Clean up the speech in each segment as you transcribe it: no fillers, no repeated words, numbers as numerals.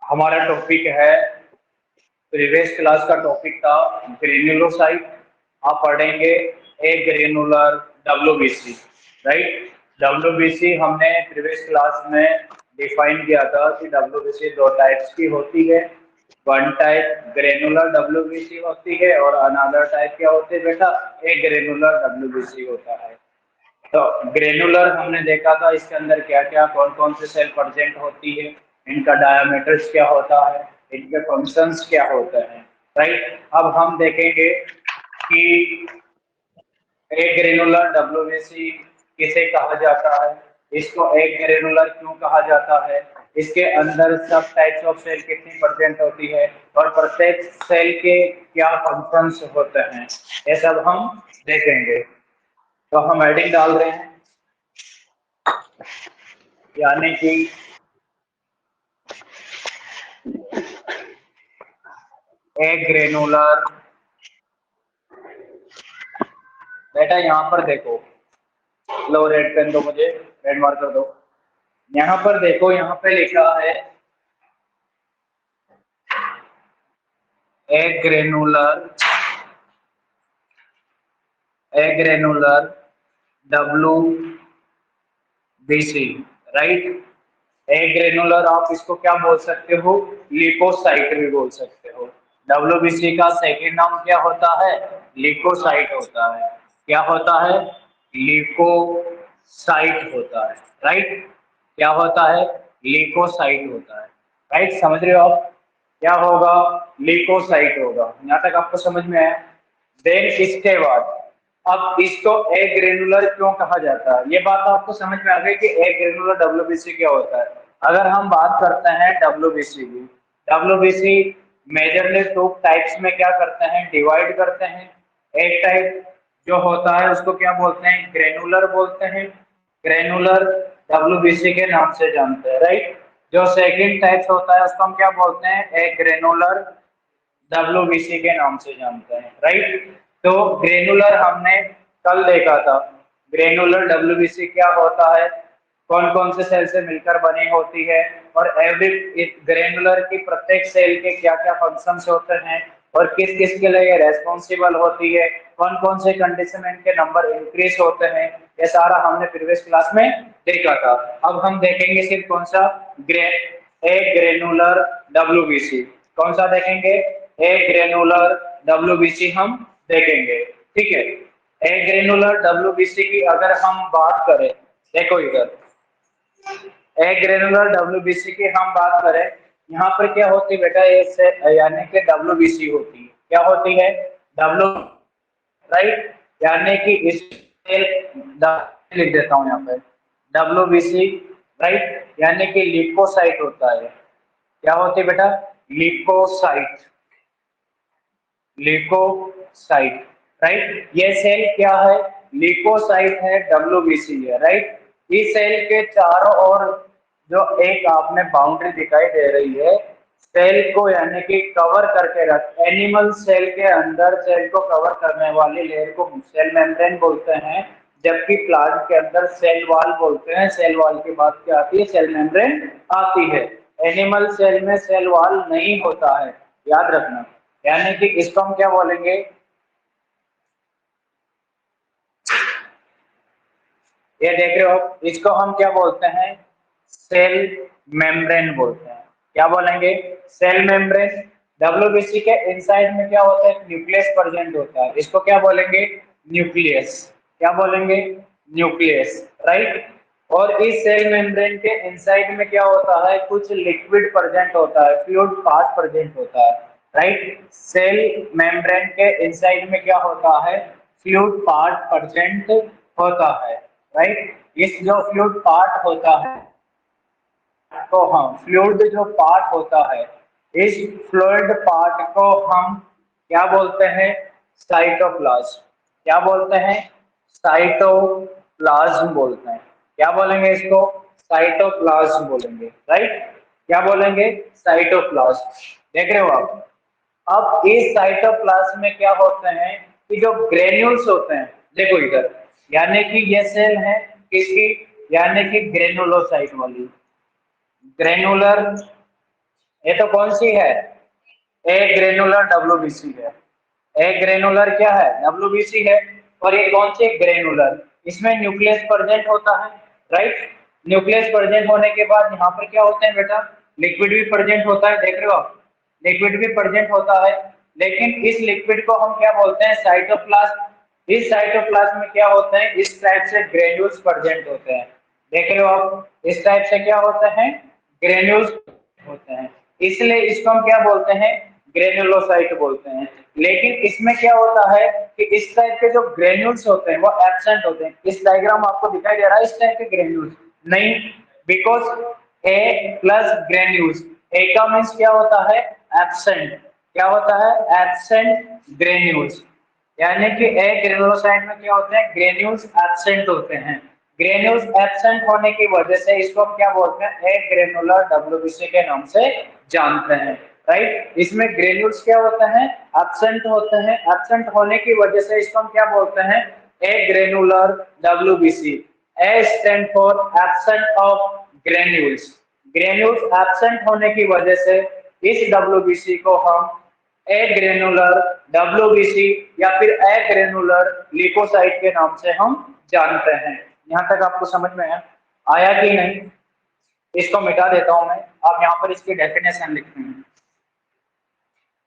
हमारा टॉपिक है, previous class का टॉपिक था ग्रेन्युलोसाइट। आप पढ़ेंगे ए ग्रेनुलर डब्ल्यूबीसी, राइट। डब्ल्यूबीसी हमने प्रीवियस क्लास में डिफाइन किया था कि डब्ल्यूबीसी दो टाइप्स की होती है। वन टाइप ग्रेनुलर डब्ल्यूबीसी होती है और अनदर टाइप क्या होती है बेटा, ए ग्रेनुलर डब्ल्यूबीसी होता है। तो ग्रेनुलर हमने देखा था, इसके अंदर क्या क्या कौन कौन से सेल प्रेजेंट होती है, इनका डायमीटर्स क्या होता है, इनके फंक्शंस क्या होते हैं, राइट। अब हम देखेंगे कि एक ग्रेनुलर डब्ल्यूबीसी किसे कहा जाता है, इसको एक ग्रेनुलर क्यों कहा जाता है, इसके अंदर सब टाइप्स ऑफ सेल कितनी प्रेजेंट होती है और प्रत्येक सेल के क्या फंक्शंस होते हैं, ये सब हम देखेंगे। तो हम हेडिंग डाल रहे हैं, यानी कि एक ग्रेनुलर। बेटा यहाँ पर देखो, लो रेड पेन दो मुझे, रेड मार्कर दो। यहाँ पर देखो, यहाँ पे लिखा है एक granular W B C, right. एक ग्रेनुलर आप इसको क्या बोल सकते हो, लिपोसाइट भी बोल सकते हो। डब्ल्यूबीसी का सेकेंड नाम क्या होता है, लिकोसाइट होता है। क्या होता है, लिकोसाइट होता है, राइट। क्या होता है, लिकोसाइट होता है, राइट। समझ रहे हो आप, क्या होगा, लिकोसाइट होगा। यहाँ तक आपको समझ में आया। देन इसके बाद अब इसको ए ग्रेनुलर क्यों कहा जाता है, ये बात आपको समझ में आ गई कि ए ग्रेनुलर डब्ल्यूबीसी क्या होता है। अगर हम बात करते हैं डब्ल्यूबीसी की, डब्ल्यूबीसी मेजरली टू टाइप्स में क्या करते हैं, डिवाइड करते हैं। एक टाइप जो होता है उसको क्या बोलते हैं, ग्रेनुलर बोलते हैं, ग्रेनुलर डब्ल्यूबीसी के नाम से जानते हैं, राइट। जो सेकंड टाइप होता है उसको हम क्या बोलते हैं, ए ग्रेनुलर डब्ल्यूबीसी के नाम से जानते हैं, राइट। तो ग्रेनुलर हमने कल देखा था, ग्रेनुलर डब्ल्यूबीसी क्या होता है, कौन कौन से सेल से मिलकर बनी होती है, और एवरी ग्रेनुलर की प्रत्येक सेल के क्या क्या फंक्शंस होते हैं और किस किस के लिए रेस्पॉन्सिबल होती है, कौन कौन से कंडीशन में इनके नंबर इंक्रीज होते हैं, ये सारा हमने प्रीवियस क्लास में देखा था। अब हम देखेंगे सिर्फ कौन सा, ए ग्रेनुलर डब्ल्यूबीसी। कौन सा देखेंगे, ए ग्रेनुलर डब्ल्यूबीसी हम देखेंगे, ठीक है। ए ग्रेनुलर डब्ल्यूबीसी की अगर हम बात करें, देखो इधर ए ग्रेनुलर डब्ल्यूबीसी की हम बात करें, यहाँ पर क्या होती है बेटा, यानी कि डब्ल्यूबीसी होती है, क्या होती है, डब्ल्यू, राइट। यानी कि इस लिख देता हूँ यहाँ पे डब्ल्यूबीसी, राइट। यानी कि लिपोसाइट होता है। क्या होती है बेटा, लिपोसाइट, लिपोसाइट, राइट। ये सेल क्या है, लिपोसाइट है, डब्ल्यूबीसी है, राइट। इस सेल के चारों ओर जो एक आपने बाउंड्री दिखाई दे रही है, सेल को यानी कि कवर करके रख, एनिमल सेल के अंदर सेल को कवर करने वाली लेयर को सेल मेम्ब्रेन बोलते हैं, जबकि प्लांट के अंदर सेल वॉल बोलते हैं। सेल वॉल की बात क्या आती है, सेल मेम्ब्रेन आती है। एनिमल सेल में सेल वॉल नहीं होता है, याद रखना। यानी कि इसको हम क्या बोलेंगे, ये देख रहे हो, इसको हम क्या बोलते हैं, सेल मेम्ब्रेन बोलते हैं। क्या बोलेंगे, सेल मेम्ब्रेन। डब्ल्यूबीसी के इनसाइड में क्या होता है, न्यूक्लियस प्रेजेंट होता है, इसको क्या बोलेंगे, न्यूक्लियस। क्या बोलेंगे, न्यूक्लियस, राइट। और इस सेल मेम्ब्रेन के इनसाइड में क्या होता है, कुछ लिक्विड प्रेजेंट होता है, फ्लूइड पार्ट प्रेजेंट होता है, राइट। सेल मेम्ब्रेन के इनसाइड में क्या होता है, फ्लूइड पार्ट प्रेजेंट होता है, राइट। इस जो फ्लूइड पार्ट होता है, तो हम फ्लूइड जो पार्ट होता है, इस फ्लूइड पार्ट को हम क्या बोलते हैं, साइटोप्लाज्म। क्या बोलते हैं, साइटोप्लाज्म बोलते हैं। क्या बोलेंगे इसको, साइटोप्लाज्म बोलेंगे, राइट। क्या बोलेंगे, साइटोप्लाज्म। देख रहे हो आप। अब इस साइटोप्लाज्म में क्या होते हैं कि जो ग्रेन्यूल्स होते हैं, देखो इधर, यानी कि ये सेल है किसकी, यानी कि ग्रेनुलोसाइट वाली, ग्रेनुलर ये तो कौन सी है, ए ग्रेनुलर डब्ल्यूबीसी है। ए ग्रेनुलर क्या है, डब्ल्यूबीसी है। और ये कौन सी ग्रेनुलर, इसमें न्यूक्लियस प्रेजेंट होता है, राइट। न्यूक्लियस प्रेजेंट होने के बाद यहाँ पर क्या होते हैं बेटा, लिक्विड भी प्रेजेंट होता है, देख रहे हो आप, लिक्विड भी प्रेजेंट होता है। लेकिन इस लिक्विड को हम क्या बोलते हैं, साइटोप्लाज्म। इस साइटोप्लाज्म में क्या होते हैं, इस टाइप से ग्रेन्यूल्स प्रेजेंट होते हैं, देख रहे हो आप, इस टाइप से क्या होते हैं, ग्रेन्यूल्स होते हैं। इसलिए इसको हम क्या बोलते हैं, ग्रेनुलोसाइट बोलते हैं। लेकिन इसमें क्या होता है कि इस टाइप के जो ग्रेन्यूल्स होते हैं वो एब्सेंट होते हैं। इस डायग्राम आपको दिखाई दे रहा है इस टाइप के ग्रेन्यूल्स नहीं, बिकॉज ए प्लस ग्रेन्यूल्स, ए का मीन्स क्या होता है, एब्सेंट, क्या होता है, एब्सेंट ग्रेन्यूल्स। यानी कि ए ग्रेनुलोसाइट में क्या होते हैं, ग्रेन्यूल्स एब्सेंट होते हैं। ग्रेन्यूल्स एब्सेंट होने की वजह से इसको हम क्या बोलते हैं, ए ग्रेनुलर डब्ल्यूबीसी के नाम से जानते हैं, राइट। इसमें ग्रेन्यूल्स क्या होते हैं, एब्सेंट होते हैं। एब्सेंट होने की वजह से इसको हम क्या बोलते हैं, agranular WBC. A stand for absent of granules. Granules absent होने की वजह से इस डब्ल्यूबीसी को हम ए ग्रेनुलर डब्ल्यूबीसी या फिर ए ग्रेनुलर ल्यूकोसाइट के नाम से हम जानते हैं। यहाँ तक आपको समझ में आया कि नहीं, इसको मिटा देता हूं मैं, आप यहाँ पर इसकी डेफिनेशन लिखते हैं।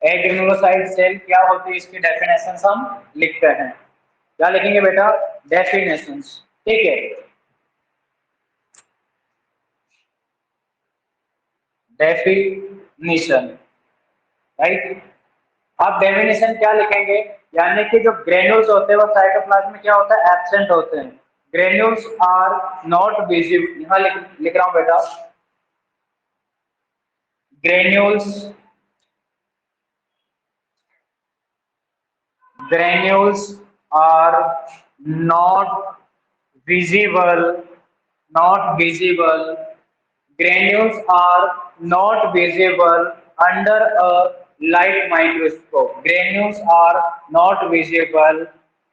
ए ग्रेनुलोसाइट सेल क्या होती है, इसकी डेफिनेशन हम लिखते हैं। क्या लिखेंगे बेटा, डेफिनेशन, ठीक है। Definition, right. आप डेफिनेशन क्या लिखेंगे, यानी कि जो ग्रेन्यूल्स होते हैं वो साइटोप्लाज्म में क्या होता है, एब्सेंट होते हैं। ग्रेन्यूल्स आर नॉट विजिबल, यहाँ लिख रहा हूं बेटा, granules, granules are not visible, not visible, granules are not visible under a light microscope. Granules are not visible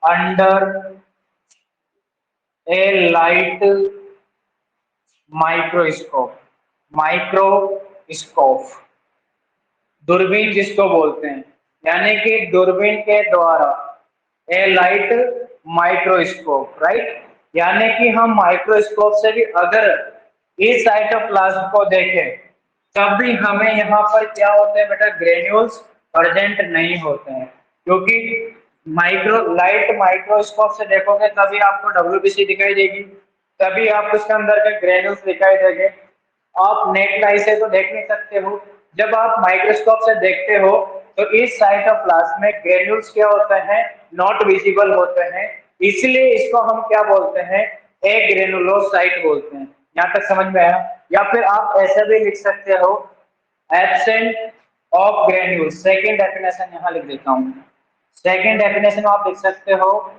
under a light microscope. Microscope, दूरबीन जिसको बोलते हैं, यानी कि दूरबीन के द्वारा, ए लाइट माइक्रोस्कोप, राइट। यानी कि हम माइक्रोस्कोप से भी अगर इस साइटोप्लाज्म को देखें तब भी हमें यहाँ पर क्या होते हैं बेटा, ग्रेन्यूल्स प्रेजेंट नहीं होते हैं। क्योंकि लाइट माइक्रोस्कोप से देखोगे तभी आपको डब्ल्यूबीसी दिखाई देगी, तभी आपको उसके अंदर के ग्रेन्यूल्स दिखाई देंगे। आप नेट आई से तो देख नहीं सकते हो, जब आप माइक्रोस्कोप से देखते हो तो इस साइटोप्लाज्म में ग्रेन्यूल्स क्या होते हैं, नॉट विजिबल होते हैं। इसलिए इसको हम क्या बोलते हैं, ए ग्रेनुलोसाइट बोलते हैं। यहाँ तक समझ में आया। या फिर आप ऐसे भी लिख सकते हो, absent of granules. Second definition यहाँ लिख देता हूँ, सेकेंड डेफिनेशन आप लिख सकते हो,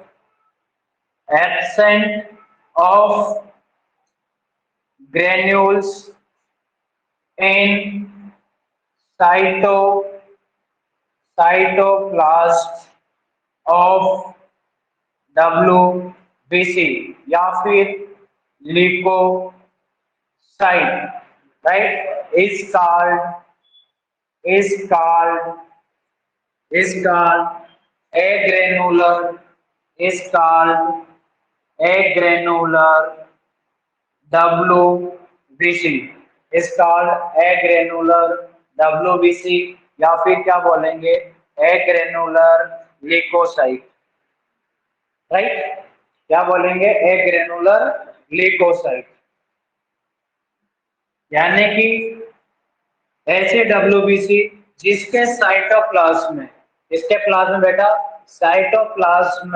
absent of granules in cytoplasm of WBC या फिर leukocyte, right, is called a granular WBC, is called a granular WBC या फिर क्या बोलेंगे, ए ग्रेनुलर ल्यूकोसाइट, राइट। क्या बोलेंगे, ए ग्रेनुलर ल्यूकोसाइट। यानी कि ऐसे डब्ल्यूबीसी जिसके साइटोप्लाज्म में, इसके प्लाज्म बेटा, साइटोप्लाज्म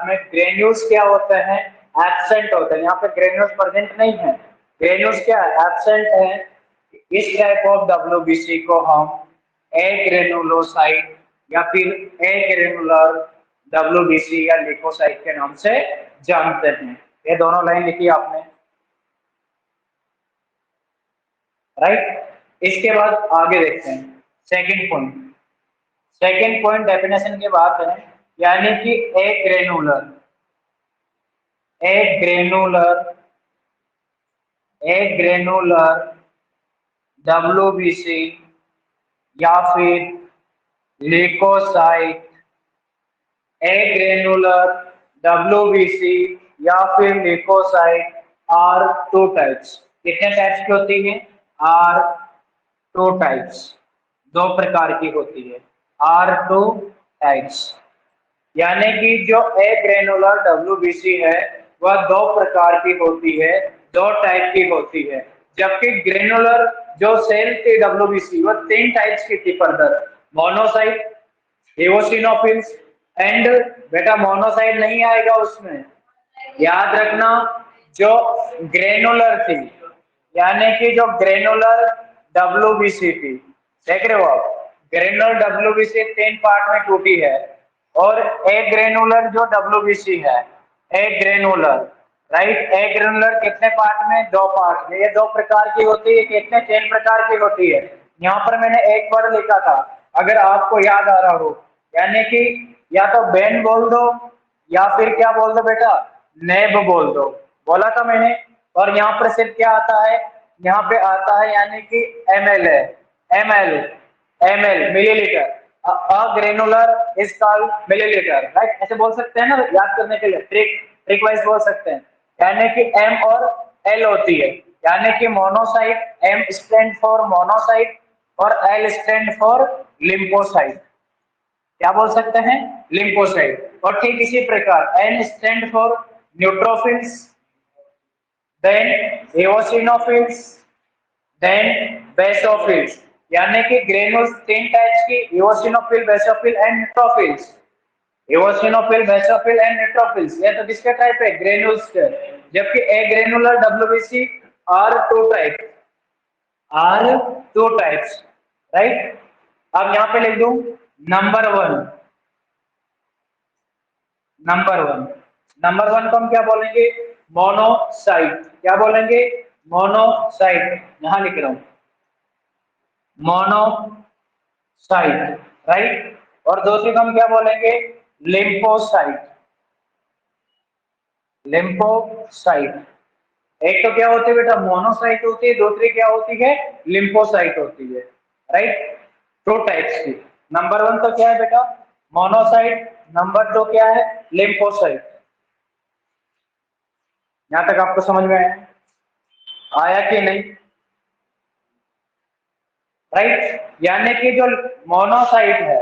में ग्रेन्यूल्स क्या होते हैं, एब्सेंट होते हैं। यहाँ पे ग्रेन्यूल्स प्रेजेंट नहीं है, ग्रेन्यूल्स क्या एब्सेंट है। इस टाइप ऑफ डब्ल्यूबीसी को हम ए ग्रेनुलोसाइट या फिर ए ग्रेनुलर डब्ल्यूबीसी या ल्यूकोसाइट के नाम से जानते हैं। ये दोनों लाइन लिखी आपने, राइट। इसके बाद आगे देखते हैं second point. Second point definition की बात है, यानी कि ए ग्रेनुलर, ए ग्रेनुलर WBC या फिर ल्यूकोसाइट, ए ग्रेनुलर, WBC या फिर ल्यूकोसाइट आर टू टाइप्स। कितने टाइप्स की होती है? आर टू टाइप्स, दो प्रकार की होती है, आर टू टाइप्स। यानी कि जो ए ग्रेनुलर WBC है वह दो प्रकार की होती है, दो टाइप की होती है, जबकि ग्रेनुलर जो सेल थी WBC वह तीन टाइप्स की थी फर्दर, मोनोसाइट, एओसिनोफिल्स एंड, बेटा मोनोसाइट नहीं आएगा उसमें, याद रखना, जो ग्रेनुलर थी, यानी कि जो ग्रेनुलर WBC थी, देख रहे हो आप, ग्रेनुलर WBC तीन पार्ट में टूटी है, और ए ग्रेनुलर जो WBC है, ए ग्रेनुलर, राइट, ए ग्रेनुलर कितने पार्ट में? दो पार्ट में। ये दो प्रकार की होती है, कितने? तीन प्रकार की होती है। यहाँ पर मैंने एक वर्ड लिखा था, अगर आपको याद आ रहा हो, यानी कि या तो बेन बोल दो या फिर क्या बोल दो बेटा, नेब बोल दो, बोला था मैंने। और यहाँ पर सिर्फ क्या आता है? यहाँ पे आता है यानी कि ml है, ml millilitre, granular is called millilitre, right, ऐसे बोल सकते हैं ना, याद करने के लिए ट्रिक वाइज बोल सकते हैं। यानी कि M और L होती है, यानी कि monocyte, M stand for monocyte और L स्टैंड फॉर लिम्फोसाइट, क्या बोल सकते हैं? लिम्फोसाइट। और ठीक इसी प्रकार N stand for neutrophils, then eosinophils, then basophils. यानी कि ग्रेनुल्स तीन टाइप्स की, eosinophil, basophil and neutrophils, eosinophil, basophil and neutrophils. ये तो किसके टाइप है? ग्रेनुल्स के। जबकि agranular WBC are two type, are two types, right. अब यहाँ पे लिख दूं नंबर वन, नंबर वन को हम क्या बोलेंगे? मोनोसाइट, क्या बोलेंगे? मोनोसाइट, यहां लिख रहा हूं मोनोसाइट, राइट। और दूसरी को हम क्या बोलेंगे? Lymphocyte, lymphocyte. एक तो क्या होती है बेटा? मोनोसाइट होती है, दूसरी क्या होती है? लिम्फोसाइट होती है, राइट, टू टाइप्स की। नंबर वन तो क्या है बेटा? मोनोसाइट, नंबर टू क्या है? लिम्फोसाइट। यहां तक आपको समझ में आया? आया कि नहीं? राइट, यानी कि जो मोनोसाइट है,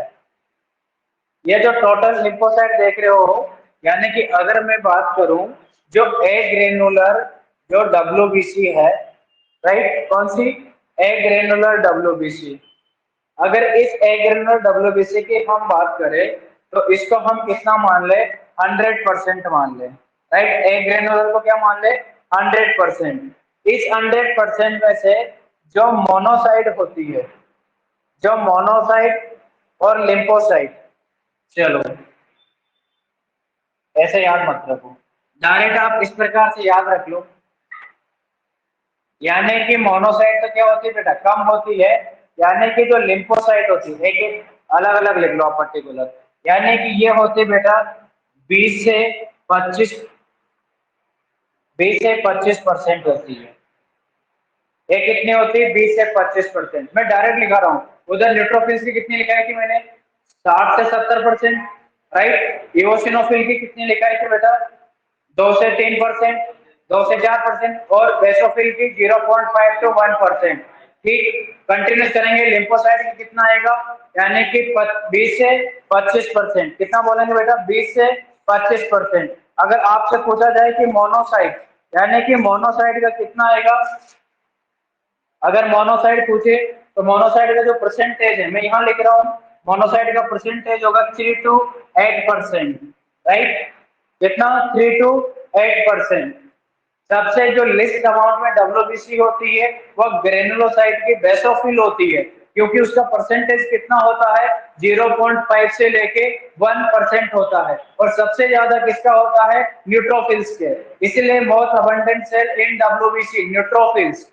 ये जो टोटल लिम्फोसाइट देख रहे हो, यानी कि अगर मैं बात करूं, जो ए ग्रेनुलर जो WBC है, राइट, कौन सी? ए ग्रेनुलर WBC। अगर इस ए ग्रेनुलर WBC की हम बात करें तो इसको हम कितना मान ले? 100% मान ले, राइट। ए ग्रेनुलर को क्या मान ले? 100%। इस 100% में से जो मोनोसाइट होती है, जो मोनोसाइट और लिम्फोसाइट, चलो ऐसे याद मत रखो, डायरेक्ट आप इस प्रकार से याद रख लो। यानी कि मोनोसाइट तो क्या होती है बेटा? कम होती है, यानी कि जो लिम्फोसाइट होती है, एक एक अलग अलग लिख लो आप पर्टिकुलर, यानी कि ये होती है बेटा 20 से 25, 20 से 25% होती है। ये कितनी होती है? 20 से 25%। मैं डायरेक्ट लिखा रहा हूँ, उधर न्यूट्रोफिल्स की कितनी लिखाई थी मैंने? 60 से 70%, राइट। इओसिनोफिल की कितनी लिखाई थी बेटा? 2 से 3%, 2 से 4%, और बेसोफिल की 0.5 to 1%। ठीक, कंटिन्यूस करेंगे। लिम्फोसाइट की कितना आएगा? यानी कि 20 से 25%। कितना बोलेंगे बेटा? 20 से 25%। अगर आपसे पूछा जाए कि मोनोसाइट, यानी कि मोनोसाइट का कितना आएगा? अगर मोनोसाइट पूछे तो मोनोसाइट का जो परसेंटेज है, मैं यहाँ लिख रहा हूँ, मोनोसाइट का परसेंटेज होगा 3 to 8%, राइट। कितना? 3 to 8%। सबसे जो लिस्ट अमाउंट में WBC होती है वह ग्रेनुलोसाइट की बेसोफिल होती है, क्योंकि उसका परसेंटेज कितना होता है? 0.5 से लेके 1% होता है। और सबसे ज्यादा किसका होता है? न्यूट्रोफिल्स के। इसलिए मोस्ट अबंडेंट सेल इन WBC न्यूट्रोफिल्स,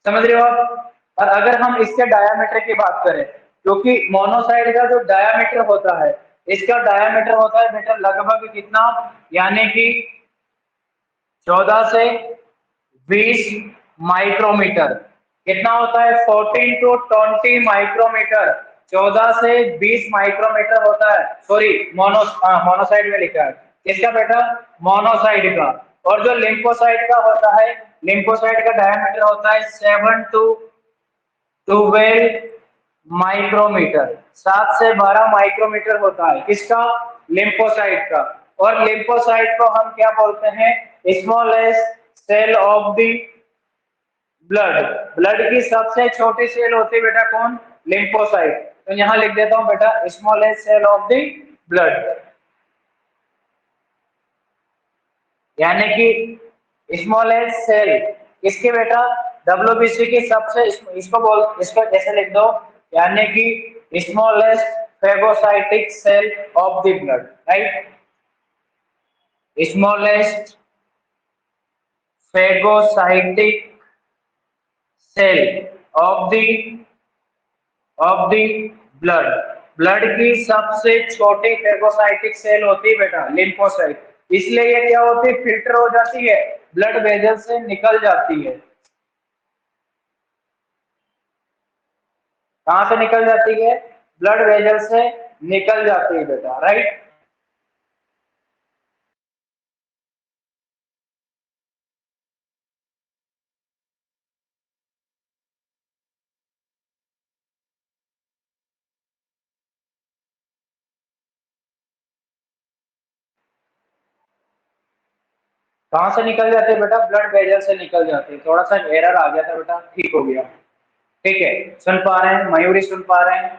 समझ रहे हो आप? और अगर हम इसके डायामीटर की बात करें, क्योंकि मोनोसाइड का जो डायामीटर होता है, इसका डायामीटर होता है बेटा लगभग कितना? यानी कि 14 से 20 माइक्रोमीटर, कितना होता है 14 टू 20 माइक्रोमीटर, 14 से 20 माइक्रोमीटर होता है। सॉरी, मोनोसाइट में लिखा है। किसका बेटा? मोनोसाइट का। और जो लिम्फोसाइट का होता है, लिम्फोसाइट का डायमीटर होता है 7 टू 12 माइक्रोमीटर, 7 से 12 माइक्रोमीटर होता है। किसका? लिम्फोसाइट का। और लिम्फोसाइट को हम क्या बोलते हैं? Smallest cell of the blood. Blood की सबसे छोटी सेल होती है बेटा कौन? लिम्फोसाइट। तो यहां लिख देता हूं बेटा smallest cell of the blood, यानी कि स्मॉलेस्ट सेल किसके बेटा? डब्ल्यूबीसी की सबसे, इसको कैसे लिख दो, यानी कि smallest phagocytic cell of the blood, right? Smallest phagocytic cell of the blood. Blood की सबसे छोटी फेगोसाइटिक सेल होती है बेटा लिम्फोसाइट। इसलिए ये क्या होती है? फिल्टर हो जाती है, ब्लड वेजल से निकल जाती है। कहां से निकल जाती है? ब्लड वेजल से निकल जाती है बेटा, राइट? कहां से निकल जाती है बेटा? ब्लड वेजल से निकल जाती है। थोड़ा सा एरर आ गया था बेटा, ठीक हो गया। ठीक है, सुन पा रहे हैं? मयूरी सुन पा रहे हैं?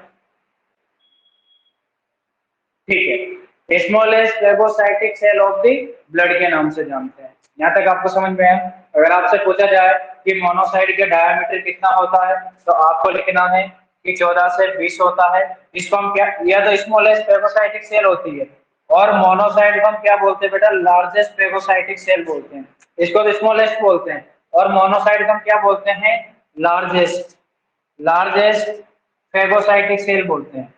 ठीक है, smallest phagocytic cell of the blood के नाम से जानते हैं। यहाँ तक आपको समझ में आया? अगर आपसे पूछा जाए कि मोनोसाइट का डायमीटर कितना होता है, तो आपको लिखना है कि 14 से 20 होता है। इसको हम क्या, यह तो स्मॉलेस्ट फेगोसाइटिक सेल होती है, और मोनोसाइट को हम क्या बोलते हैं बेटा? लार्जेस्ट फेगोसाइटिक सेल बोलते हैं। इसको तो स्मॉलेस्ट बोलते हैं, और मोनोसाइट को हम क्या बोलते हैं? लार्जेस्ट। लार्जेस्ट फेगोसाइटिक सेल बोलते हैं,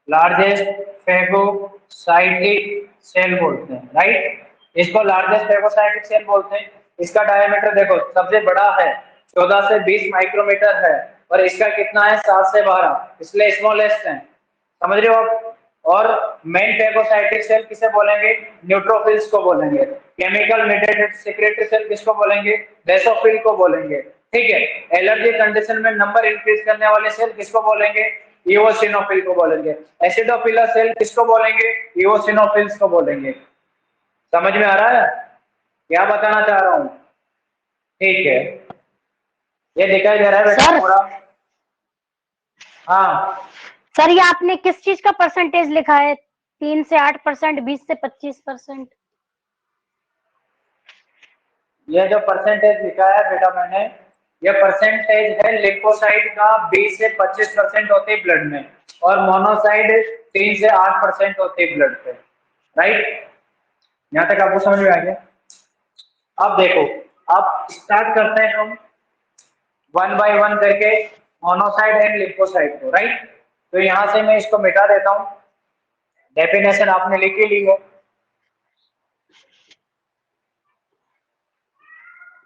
लार्जेस्ट फेगोसाइटिक सेल बोलते हैं, राइट? इसको लार्जेस्ट फेगोसाइटिक सेल बोलते हैं। इसका डायमीटर देखो सबसे बड़ा है, 14 से 20 माइक्रोमीटर है, और इसका कितना है? 7 से 12, इसलिए स्मॉलेस्ट है। समझ रहे हो आप? और मेन फेगोसाइटिक सेल किसे बोलेंगे? न्यूट्रोफिल्स को बोलेंगे। केमिकल मीडिएटेड सेक्रेटरी सेल किसको बोलेंगे? बेसोफिल को बोलेंगे। ठीक है, एलर्जी कंडीशन में नंबर इंक्रीज करने वाले सेल किसको बोलेंगे? इओसिनोफिल को बोलेंगे। एसिडोफिलर सेल किसको बोलेंगे? इओसिनोफिल्स को बोलेंगे। समझ में आ रहा है क्या बताना चाह रहा हूँ? ठीक है, ये दिखाई दे रहा है बेटा सर पूरा? हाँ सर, ये आपने किस चीज का परसेंटेज लिखा है? 3 से 8%, 20 से 25%? ये जो परसेंटेज लिखा है बेटा मैंने, ये परसेंटेज है लिम्फोसाइट का। 20 से 25% होती है ब्लड में, और मोनोसाइट 3 से 8% होती है ब्लड पे, राइट? यहाँ तक आपको समझ में आ गया? अब देखो, अब स्टार्ट करते हैं हम वन बाय वन करके मोनोसाइट एंड लिम्फोसाइट को, राइट? तो यहां से मैं इसको मिटा देता हूं। डेफिनेशन आपने लिख ही ली है,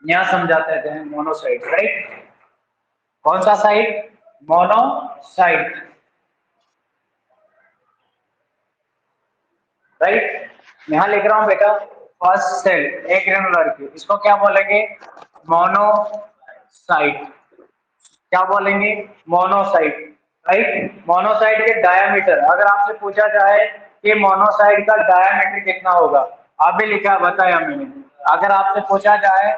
यहाँ समझाते हैं मोनोसाइट, राइट? कौन सा साइट? Monocyte, right? यहाँ लिख रहा हूं बेटा फर्स्ट सेल एक ग्रेनुलर की, इसको क्या बोलेंगे? मोनोसाइट। क्या बोलेंगे? Monocyte, right? मोनोसाइट के डायामीटर, अगर आपसे पूछा जाए कि मोनोसाइट का डायामीटर कितना होगा, आप भी लिखा बताया मैंने। अगर आपसे पूछा जाए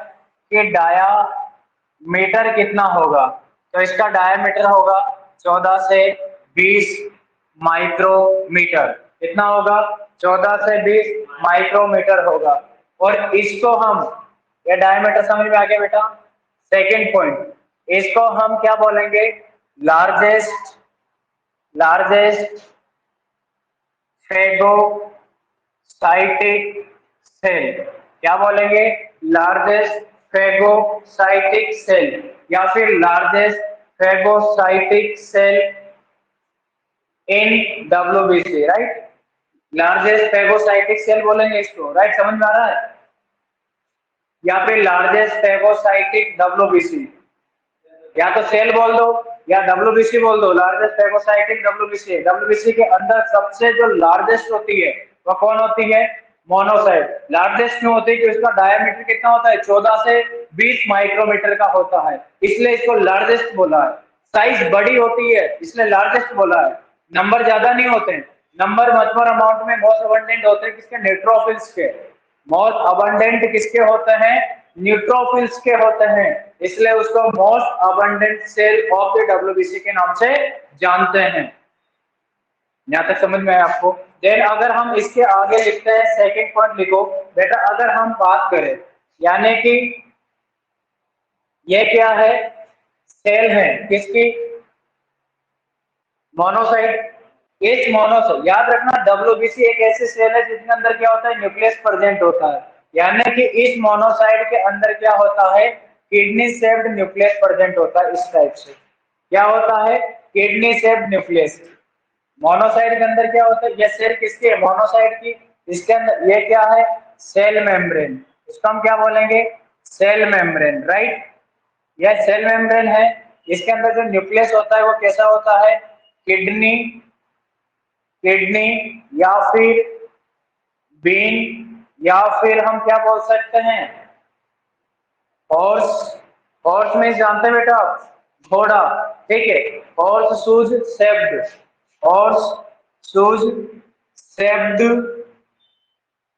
कि डायामीटर कितना होगा, तो इसका डायामीटर होगा 14 से 20 माइक्रोमीटर। कितना होगा? 14 से 20 माइक्रोमीटर होगा। और इसको हम, ये डायमीटर समझ में आ गया बेटा? सेकंड पॉइंट, इसको हम क्या बोलेंगे? Largest, largest phagocytic cell. क्या बोलेंगे? लार्जेस्ट फेगोसाइटिक सेल, या फिर largest phagocytic cell in WBC, right? Largest phagocytic cell बोलेंगे इसको, राइट? समझ में आ रहा है? या फिर लार्जेस्ट फेगोसाइटिक डब्ल्यूबीसी, या तो सेल बोल दो या डब्ल्यूबीसी बोल दो, लार्जेस्ट फेगोसाइट इन डब्ल्यूबीसी है। डब्ल्यूबीसी के अंदर सबसे जो लार्जेस्ट होती है वो कौन होती है? मोनोसाइट। लार्जेस्ट क्यों होती है? कि उसका डायमीटर कितना होता है? 14 से 20 माइक्रोमीटर का होता है, इसलिए इसको लार्जेस्ट बोला है। साइज बड़ी होती है इसलिए लार्जेस्ट बोला है। नंबर ज्यादा नहीं होते हैं, नंबर मचमर अमाउंट में मोस्ट अबंडेंट होते हैं किसके? न्यूट्रोफिल्स के। मोस्ट अबंडेंट किसके होते हैं? न्यूट्रोफिल्स के होते हैं, इसलिए उसको most abundant cell of the WBC के नाम से जानते हैं। यहाँ तक समझ में आया आपको? देन अगर हम इसके आगे लिखते हैं, सेकंड पॉइंट लिखो बेटा। अगर हम बात करें यानी कि ये क्या है? सेल है किसकी? मोनोसाइट। इस मोनोसाइट, याद रखना डब्ल्यूबीसी एक ऐसी सेल है जिसके अंदर क्या होता है? न्यूक्लियस प्रेजेंट होता है, यानी कि इस मोनोसाइट के अंदर क्या होता है? किडनी शेप्ड न्यूक्लियस प्रेजेंट होता है। इस टाइप से क्या होता है? Kidney shaped nucleus. मोनोसाइट के अंदर क्या होता है? ये सेल किसकी है? मोनोसाइट की। इसके अंदर ये क्या है? Cell membrane. इसको हम क्या बोलेंगे? Cell membrane, right? यह सेल मेम्ब्रेन है। इसके अंदर जो न्यूक्लियस होता है वो कैसा होता है? किडनी, किडनी या फिर बीन, या फिर हम क्या बोल सकते हैं? हॉर्स। हॉर्स में जानते हैं बेटा आप? घोड़ा, ठीक है। Horse shoes shaped, horse shoes shaped,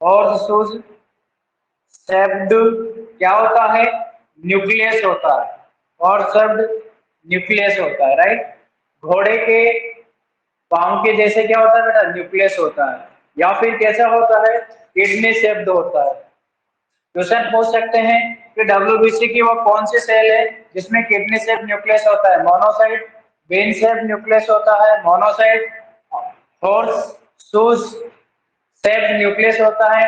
horse shoes shaped क्या होता है? न्यूक्लियस होता है। और शेप्ड न्यूक्लियस होता है, राइट? घोड़े के पाँव के जैसे क्या होता है बेटा? न्यूक्लियस होता है। या फिर कैसा होता है? किडनी शेप्ड होता है। क्वेश्चन पूछ सकते हैं कि डब्ल्यूबीसी की वो कौन सी सेल है जिसमें किडनी शेप न्यूक्लियस होता है? मोनोसाइट। वेन शेप न्यूक्लियस होता है, monocyte. Horse shoes shape nucleus होता है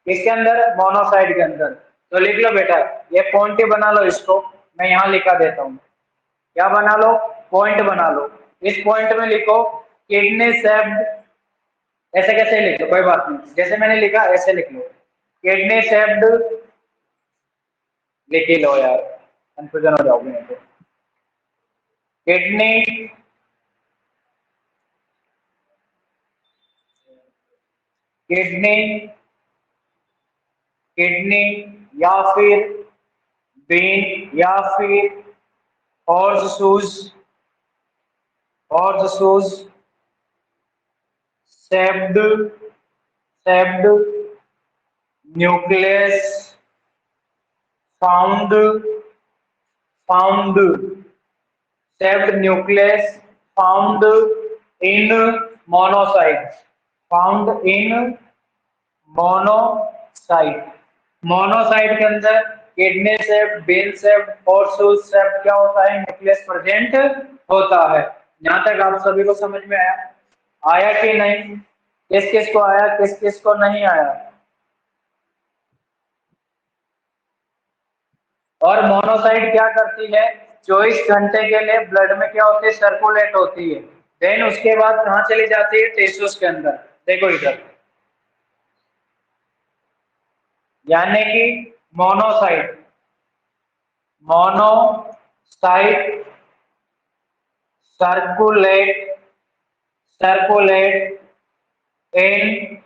इसके अंदर, मोनोसाइट के अंदर। तो लिख लो बेटा, ये पॉइंट ही बना लो इसको, मैं यहाँ लिखा देता हूँ। क्या बना लो? पॉइंट बना लो। इस पॉइंट में लिखो किडनी शेप्ड। ऐसे कैसे लिख लो, कोई बात नहीं, जैसे मैंने लिखा ऐसे लिख लो। किडनी शेप्ड लिख ही लो यार, कंफ्यूजन हो जाओगे नहीं तो। किडनी, किडनी, किडनी या फिर बीन या फिर horse shoes, horse shoes shaped, shaped nucleus found, found shaped nucleus found in monocyte, found in monocyte. Monocyte के अंदर किडनी शेप, बेल शेप और शूज शेप क्या होता है? न्यूक्लियस प्रेजेंट होता है। यहाँ तक आप सभी को समझ में आया? आया कि नहीं? किस किस को आया, किस किस को नहीं आया? और मोनोसाइट क्या करती है? 24 घंटे के लिए ब्लड में क्या होती है? सर्कुलेट होती है। देन उसके बाद कहाँ चली जाती है? टिश्यूज के अंदर। देखो इधर, यानी कि monocyte, monocyte circulate, circulate in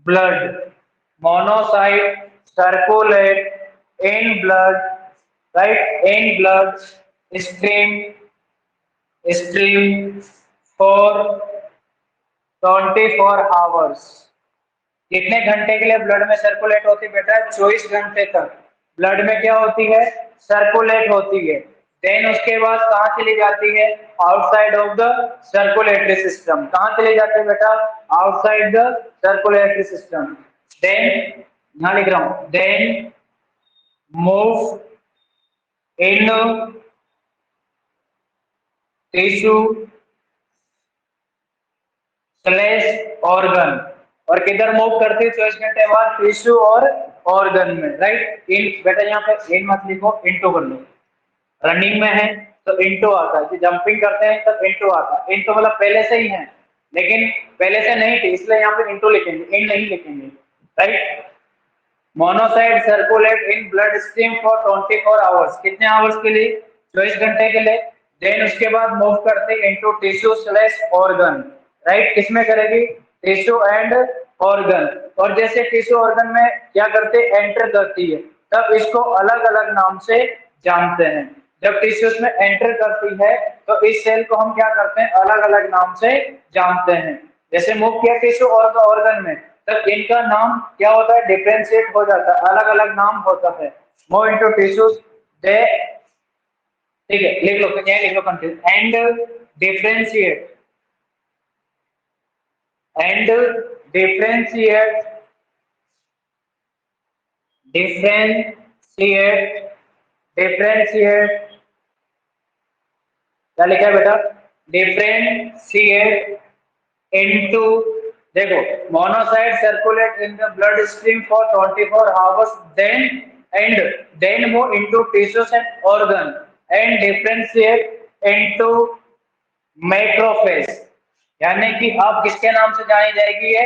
blood. Monocyte circulate in blood, right? In blood stream, stream for 24 hours. कितने घंटे के लिए ब्लड में सर्कुलेट होती है बेटा? 24 घंटे तक ब्लड में क्या होती है? सर्कुलेट होती है। देन उसके बाद कहाँ चली जाती है? Outside of the circulatory system. कहाँ चली जाती है बेटा? Outside the circulatory system. Then यहाँ लिख रहा हूं, then move in tissue slash organ. और किधर मूव करती है 24 घंटे बाद? टिश्यू और ऑर्गन में, राइट? इन बेटा यहाँ पे इन मत लिखो, इनटू कर लो। रनिंग में है तो इनटू आता है, जंपिंग करते हैं तो इनटू आता है। इनटू मतलब पहले से ही है, लेकिन पहले से नहीं थी इसलिए यहाँ पे इनटू लिखेंगे, इन नहीं लिखेंगे, right? Monocyte circulate in blood stream for 24 hours. कितने आवर्स के लिए? 24 घंटे के लिए। देन उसके बाद मूव करते into tissue slash organ, right, किसमें करेगी, टिश्यू एंड ऑर्गन। और जैसे टिश्यू ऑर्गन में क्या करते एंटर करती है, तब इसको अलग अलग नाम से जानते हैं। जब टिश्यूज में एंटर करती है तो इस सेल को हम क्या करते हैं, अलग अलग नाम से जानते हैं। जैसे मूव किया टिश्यू ऑर्गन में, तब इनका नाम क्या होता है, डिफरेंशिएट हो जाता है, अलग अलग नाम होता है। मूव इनटू टिश्यूज दे, ठीक है, लिख लो, क्या लिख लो, continue, and differentiate, and differentiate, differentiate, differentiate, क्या लिखा है बेटा, डिफरेंशिएट इनटू, देखो, monocyte circulate in the bloodstream for 24 hours, then move into tissues and organ and differentiate into macrophage. यानी कि अब किसके नाम से जानी जाएगी ये,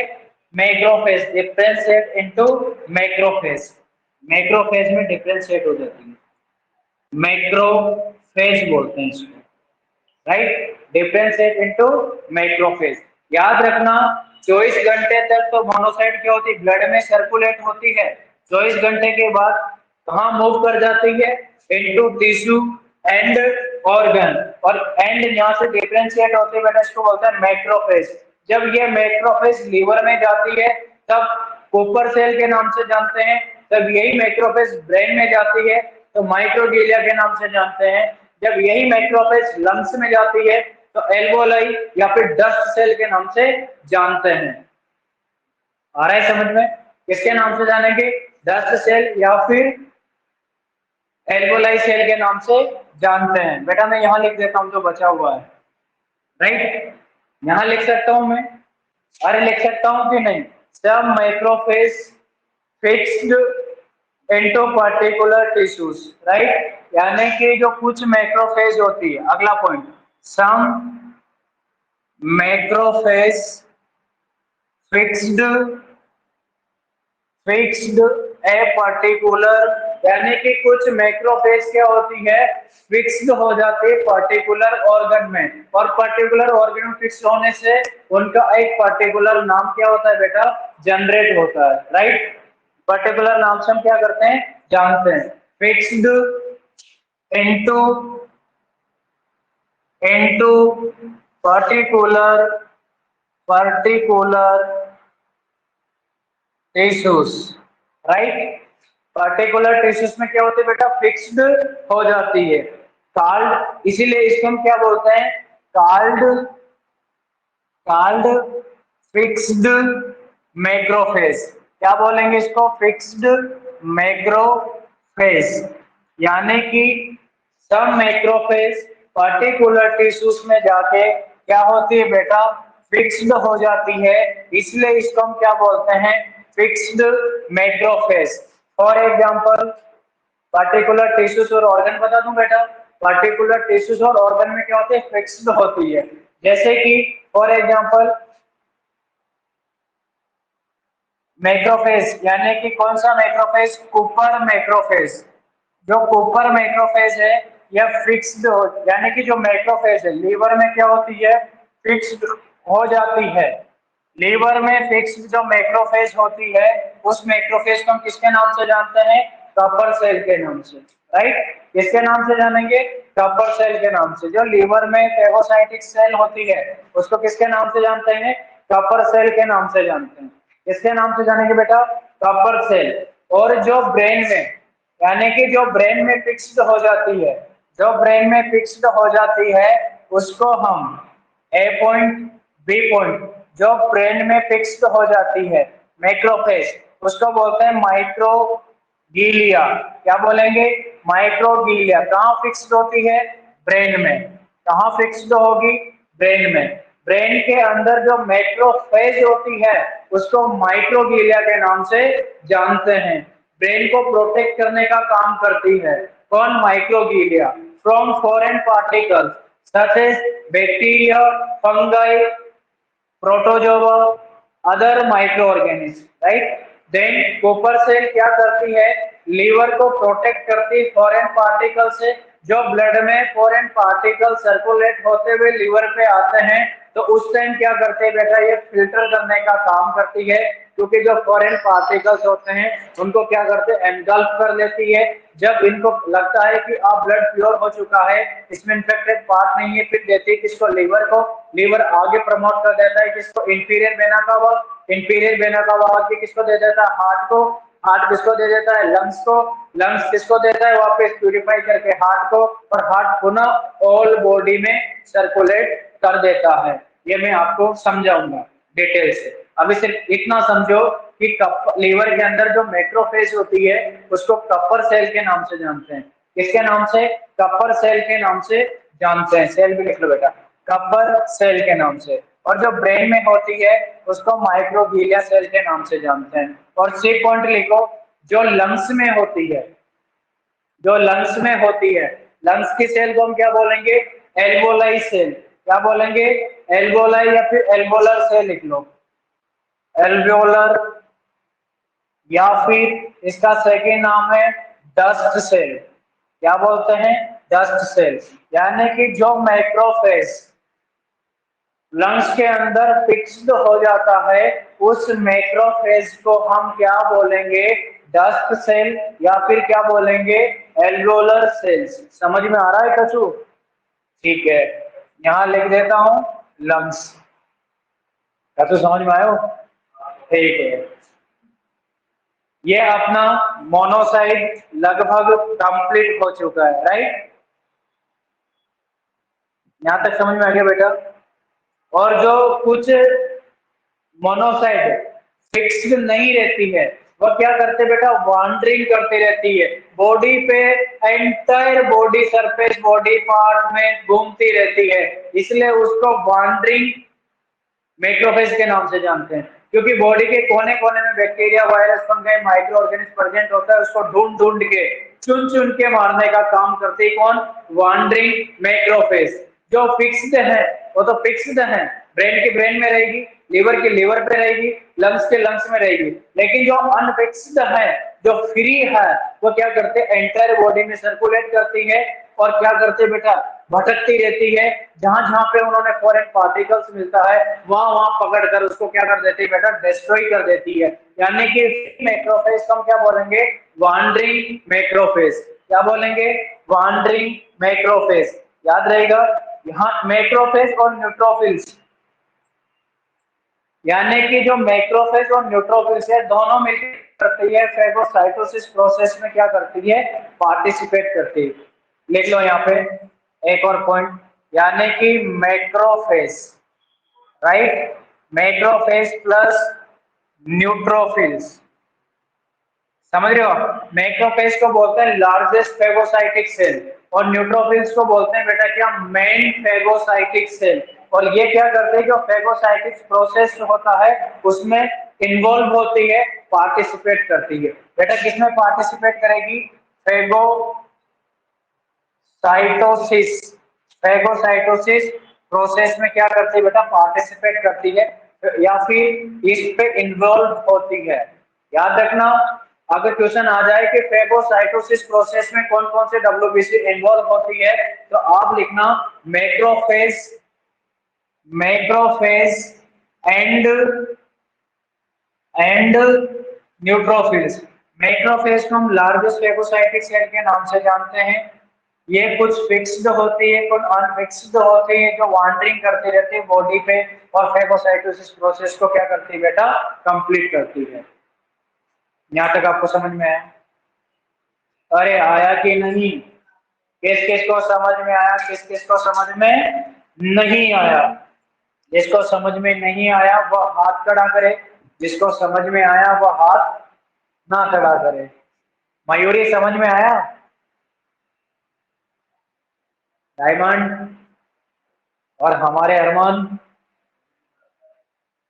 macrophage, differentiate into macrophage, macrophage में डिफरेंशिएट हो जाती है, मैक्रोफेज बोलते हैं इसको, राइट, डिफरेंशिएट इनटू मैक्रोफेज। याद रखना 24 घंटे तक तो मोनोसाइट क्या होती है, ब्लड में सर्कुलेट होती है। 24 घंटे के बाद कहाँ मूव कर जाती है, इनटू टिश्यू एंड ऑर्गन, और एंड यहाँ से डिफरेंशिएट होते हैं बेटा, इसको बोलते हैं मैक्रोफेज। जब ये मैक्रोफेज लीवर में जाती है तब कूपर सेल के नाम से जानते हैं, तब यही मैक्रोफेज ब्रेन में जाती है तो माइक्रोग्लिया के नाम से जानते हैं, जब यही मैक्रोफेज लंग्स में जाती है तो एल्वोलाई या फिर डस्ट सेल के नाम से जानते हैं। आ रहा है समझ में, किसके नाम से जानेंगे, डस्ट सेल या फिर एल्वोलाई सेल के नाम से जानते हैं। बेटा मैं यहां लिख देता हूं जो बचा हुआ है, राइट, यहां लिख सकता हूं मैं, अरे लिख सकता हूं कि नहीं, सब macrophage fixed into particular tissues, right, यानी कि जो कुछ मैक्रोफेज होती है, अगला point, some macrophage fixed a particular, यानी कि कुछ मैक्रोफेज क्या होती है, फिक्स्ड हो जाती है पर्टिकुलर ऑर्गन में, और पर्टिकुलर ऑर्गन में फिक्स होने से उनका एक पर्टिकुलर नाम क्या होता है बेटा, जनरेट होता है, राइट, पर्टिकुलर नाम से हम क्या करते हैं, जानते हैं, fixed into into particular tissues, right, particular tissues में क्या होती है बेटा, फिक्स्ड हो जाती है, कॉल्ड, इसीलिए इसको हम क्या बोलते हैं, कॉल्ड कॉल्ड फिक्स्ड मैक्रोफेज। क्या बोलेंगे इसको, फिक्स्ड मैक्रोफेज, यानी कि सब मैक्रोफेज पर्टिकुलर टिश्यूज में जाके क्या होती है बेटा, फिक्स्ड हो जाती है, इसलिए इसको हम क्या बोलते हैं, fixed macrophage. For example particular tissues और ऑर्गन बता दूं बेटा, पर्टिकुलर टिश्यूज और ऑर्गन में क्या होते हैं, फिक्स्ड होती है, जैसे कि फॉर एग्जांपल मैक्रोफेज, यानी कि कौन सा मैक्रोफेज, कूपर मैक्रोफेज। जो कूपर मैक्रोफेज है यह फिक्स्ड हो, यानी कि जो मैक्रोफेज है लीवर में क्या होती है, फिक्स्ड हो जाती है, लीवर में फिक्स्ड जो मैक्रोफेज होती है उस मैक्रोफेज को हम किसके नाम से जानते हैं, कपर सेल के नाम से, राइट, किसके नाम से जानेंगे, कपर सेल के नाम से। जो लीवर में फेगोसाइटिक सेल होती है उसको किसके नाम से जानते हैं, कपर सेल के नाम से जानते हैं, किसके नाम से जानेंगे बेटा, कपर सेल। और जो ब्रेन में, यानी कि जो ब्रेन में फिक्स्ड हो जाती है, जो ब्रेन में फिक्स्ड हो जाती है उसको हम ए पॉइंट बी पॉइंट, जो ब्रेन में फिक्स्ड हो जाती है मैक्रोफेज, उसको बोलते हैं माइक्रोग्लिया। क्या बोलेंगे, माइक्रोग्लिया। कहाँ फिक्स्ड होती है, ब्रेन में। कहाँ फिक्स्ड होगी, ब्रेन में। ब्रेन के अंदर जो मैक्रोफेज होती है उसको माइक्रोग्लिया के नाम से जानते हैं। ब्रेन को प्रोटेक्ट करने का काम करती है कौन, microglia, from foreign particles such as bacteria, fungi, protozoa, other micro organism, right. Then Kupffer cell क्या करती है, लीवर को प्रोटेक्ट करती है फॉरेन पार्टिकल से, जो ब्लड में फॉरेन पार्टिकल सर्कुलेट होते हुए लीवर पे आते हैं तो उस टाइम क्या करते हैं बेटा, ये फिल्टर करने का काम करती है, क्योंकि जो फॉरेन पार्टिकल्स होते हैं उनको क्या करते हैं, एनगल्फ कर लेती है। जब इनको लगता है कि अब ब्लड प्योर हो चुका है, इसमें इन्फेक्टेड पार्ट नहीं है, फिर देती है किसको, लीवर को। लीवर आगे प्रमोट कर देता है किसको, इंफीरियर वेना का वॉल। इंफीरियर वेना का वॉल आगे किसको दे देता है, हार्ट को। हार्ट किसको दे देता है, लंग्स को। लंग्स किसको देता है, वापस प्यूरिफाई करके हार्ट को। और हार्ट पुनः ऑल बॉडी में सर्कुलेट कर देता है। ये मैं आपको समझाऊंगा डिटेल से। अभी सिर्फ इतना समझो कि लीवर के अंदर जो मैक्रोफेज होती है उसको कपर सेल के नाम से जानते हैं। किसके नाम से, कपर सेल के नाम से जानते हैं। सेल भी लिख लो बेटा, कपर सेल के नाम से। और जो ब्रेन में होती है उसको माइक्रोग्लिया सेल के नाम से जानते हैं। और सी पॉइंट लिखो, जो लंग्स में होती है, जो लंग्स में होती है, लंग्स की सेल को हम क्या बोलेंगे, एल्वोलाई सेल। क्या बोलेंगे, एल्वोलाई या फिर एल्वोलर सेल लिख लो, एल्वोलर। या फिर इसका सेकेंड नाम है डस्ट सेल। क्या बोलते हैं, डस्ट सेल। यानी कि जो मैक्रोफेज लंग्स के अंदर फिक्स्ड हो जाता है उस मैक्रोफेज को हम क्या बोलेंगे, डस्ट सेल या फिर क्या बोलेंगे, एल्वोलर सेल्स। समझ में आ रहा है कचू, ठीक है। यहां लिख देता हूं लंग्स। कचू समझ में आयो, ठीक है। ये अपना मोनोसाइड लगभग कंप्लीट हो चुका है, राइट। यहां तक समझ में आ गया बेटा। और जो कुछ मोनोसाइड फिक्स्ड नहीं रहती है वह क्या करते बेटा, वॉन्डरिंग करती रहती है बॉडी पे, entire body surface body part में घूमती रहती है, इसलिए उसको वॉन्डरिंग मैक्रोफेज के नाम से जानते हैं। क्योंकि बॉडी के कोने कोने में bacteria, virus, fungi, micro organism present होता है, उसको ढूंढ ढूंढ के, चुन चुन के मारने का काम करती है कौन, वॉन्डरिंग मैक्रोफेज। जो फिक्स्ड है वो तो फिक्स्ड है, ब्रेन की ब्रेन में रहेगी, लीवर की लीवर पे रहेगी, लंग्स के लंग्स में रहेगी। लेकिन जो अनफिक्स्ड है, जो फ्री है, वो क्या करते हैं, एंटायर बॉडी में सर्कुलेट करती है। और क्या करते बेटा, भटकती रहती है, जहां जहां पे उन्होंने फॉरेन पार्टिकल्स मिलता है वहां वहां पकड़ कर उसको क्या कर देती है बेटा, डिस्ट्रॉय कर देती है। यानी कि मैक्रोफेज को हम क्या बोलेंगे, वॉन्डरिंग मैक्रोफेज। क्या बोलेंगे, वॉन्डरिंग मैक्रोफेज। याद रहेगा, यहाँ मैक्रोफेज और न्यूट्रोफिल्स, यानी कि जो मैक्रोफेज और न्यूट्रोफिल्स है दोनों मिलकर करती है फेगोसाइटोसिस प्रोसेस में, क्या करती है, पार्टिसिपेट करती है। लिख लो यहाँ पे एक और पॉइंट, यानी कि macrophage, right, macrophage plus neutrophils. समझ रहे हो, मैक्रोफेज को बोलते हैं लार्जेस्ट फेगोसाइटिक सेल और न्यूट्रोफिल्स को बोलते हैं बेटा क्या, मेन फेगोसाइटिक सेल। और ये क्या करते हैं, जो फेगोसाइटिक प्रोसेस होता है उसमें इन्वॉल्व होती है, पार्टिसिपेट करती है। बेटा किसमें पार्टिसिपेट करेगी, फेगोसाइटोसिस, फेगोसाइटोसिस प्रोसेस में क्या करती है बेटा, पार्टिसिपेट करती है या फिर इस पे इन्वॉल्व होती है। याद रखना, अगर क्वेश्चन आ जाए कि फेगोसाइटोसिस प्रोसेस में कौन कौन से डब्ल्यूबीसी इन्वॉल्व होती है तो आप लिखना macrophage, macrophage and neutrophils. Macrophage को हम लार्जेस्ट फेगोसाइटिक सेल के नाम से जानते हैं। ये कुछ फिक्स्ड होती है, कुछ अनफिक्स्ड होती है, जो वॉन्डरिंग करती रहती है बॉडी पे और फेगोसाइटोसिस प्रोसेस को क्या करती है बेटा, कंप्लीट करती है। यहाँ तक आपको समझ में आया, अरे आया कि नहीं, किस किस को समझ में आया, किस किस को समझ में नहीं आया। जिसको समझ में नहीं आया वह हाथ खड़ा करे, जिसको समझ में आया वह हाथ ना खड़ा करे। मयूरी समझ में आया, डायमंड और हमारे अरमान,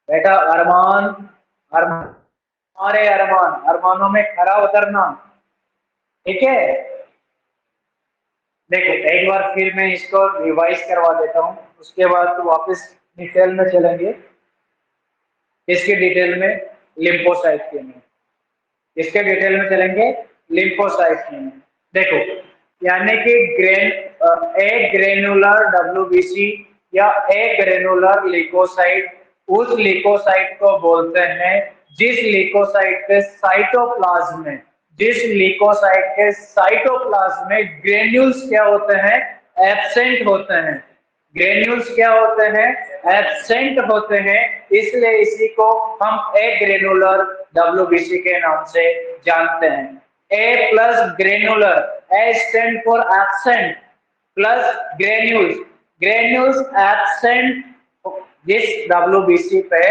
बेटा अरमान, अरमान, हमारे अरमान, अरमानों में खरा उतरना, ठीक है। देखो एक बार फिर मैं इसको रिवाइज करवा देता हूँ, उसके बाद तो वापस डिटेल में चलेंगे। इसके डिटेल में लिम्फोसाइट के में, इसके डिटेल में चलेंगे लिम्फोसाइट में। देखो यानी कि एक ग्रेनुलर डब्ल्यूबीसी या एक ग्रेनुलर लिकोसाइट, उस लिकोसाइट को बोलते हैं जिस लिकोसाइट के साइटोप्लाज्म में, जिस लिकोसाइट के साइटोप्लाज्म में ग्रेन्यूल्स क्या होते हैं, एब्सेंट होते हैं। ग्रेन्यूल्स क्या होते हैं, एब्सेंट होते हैं, इसलिए इसी को हम ए ग्रेनुलर डब्ल्यूबीसी के नाम से जानते हैं। A plus granular, A stand for absent, plus granules, granules absent, जिस डब्ल्यूबीसी पे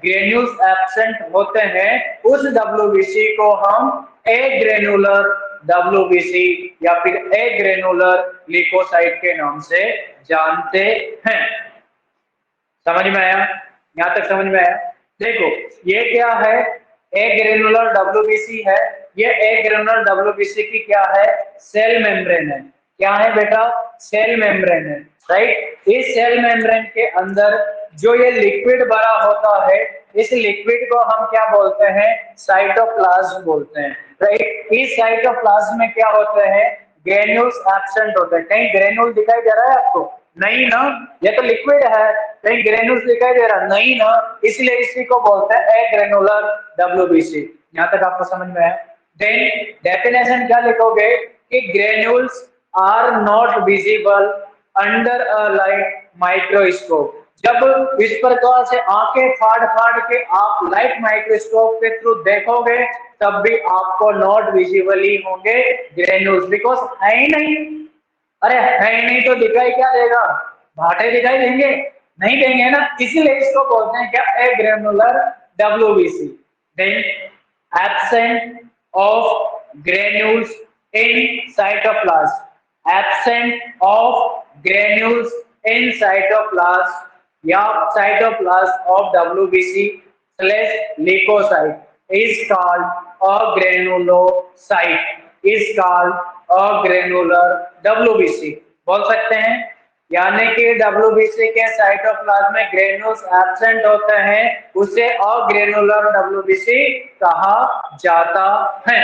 ग्रेन्यूल्स एब्सेंट होते हैं उस डब्ल्यूबीसी को हम ए ग्रेनुलर डब्ल्यूबीसी या फिर ए ग्रेनुलर लिकोसाइट के नाम से जानते हैं। समझ में आया? यहां तक समझ में आया? देखो ये क्या है, ए ग्रेनुलर डब्ल्यूबीसी है, ये ए ग्रेनुलर डब्ल्यूबीसी की क्या है, सेल मेम्ब्रेन है। क्या है बेटा, सेल मेम्ब्रेन है, राइट। इस सेल मेम्ब्रेन के अंदर जो ये लिक्विड भरा होता है, इस लिक्विड को हम क्या बोलते हैं, साइटोप्लाज्म बोलते हैं, राइट। इस साइटोप्लाज्म में क्या होते हैं, ग्रेन्यूल्स एब्सेंट होते हैं। कहीं ग्रेन्यूल दिखाई दे रहा है आपको? नहीं ना, ये तो लिक्विड है, कहीं ग्रेन्यूल्स दिखाई दे रहा नहीं ना, इसलिए इसी को बोलते हैं ए ग्रेनुलर डब्ल्यूबीसी। यहां तक आपको समझ में है? देन डेफिनेशन क्या लिखोगे कि granules are not visible under a light microscope. जब इस प्रकार से आंखें फाड़ फाड़ के आप लाइट माइक्रोस्कोप के थ्रू देखोगे तब भी आपको नॉट विजिबली होंगे ग्रेन्यूल्स, बिकॉज है ही नहीं। अरे है ही नहीं तो दिखाई क्या देगा, भाटे दिखाई देंगे? नहीं देंगे ना, इसीलिए इसको बोलते हैं क्या, agranular WBC. Then absent of granules in cytoplasm, absent of granules in cytoplasm या cytoplasm of WBC slash leucocyte is called a granulocyte, is called a granular WBC। बोल सकते हैं, यानी कि WBC के साइटोप्लाज्म में ग्रेन्यूल्स एब्सेंट होते हैं, उसे अग्रेनुलर WBC कहा जाता है।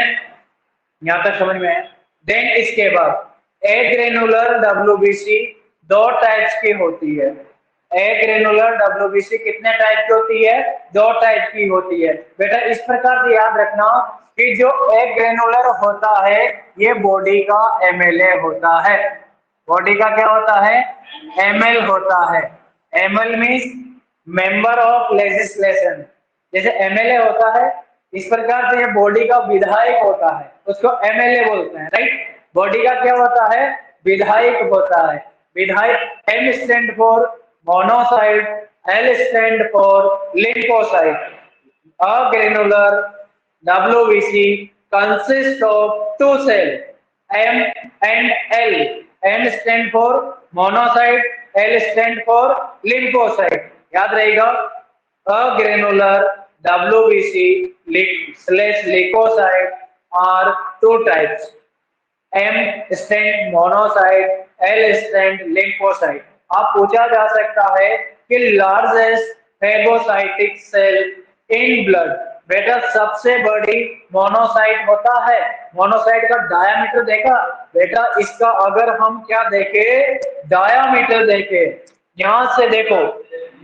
यहां तक समझ में है? देन इसके बाद ए ग्रेनुलर WBC दो टाइप्स की होती है। ए ग्रेनुलर डब्ल्यूबीसी कितने टाइप की होती है, दो टाइप की होती है। बेटा इस प्रकार से याद रखना कि जो ए ग्रेनुलर होता है ये बॉडी का एमएलए होता है। बॉडी का क्या होता है, एमएल होता है। ML means member of legislation, जैसे एमएलए होता है इस प्रकार से ये बॉडी का विधायक होता है, उसको एमएलए बोलते हैं, राइट। बॉडी का क्या होता है, विधायक होता है। विधायक, M stand for monocyte, L stand for lymphocyte। A granular WBC consists of two cells, M and L। M stand for monocyte, L stand for lymphocyte। याद रहेगा, a granular WBC slash leukocyte are two types, M stand monocyte, L stand lymphocyte। आप पूछा जा सकता है कि largest phagocytic cell in blood, बेटा सबसे बड़ी मोनोसाइट होता है। मोनोसाइट का डायामीटर देखा बेटा, इसका अगर हम क्या देखें, डायामीटर देखें, यहां से देखो,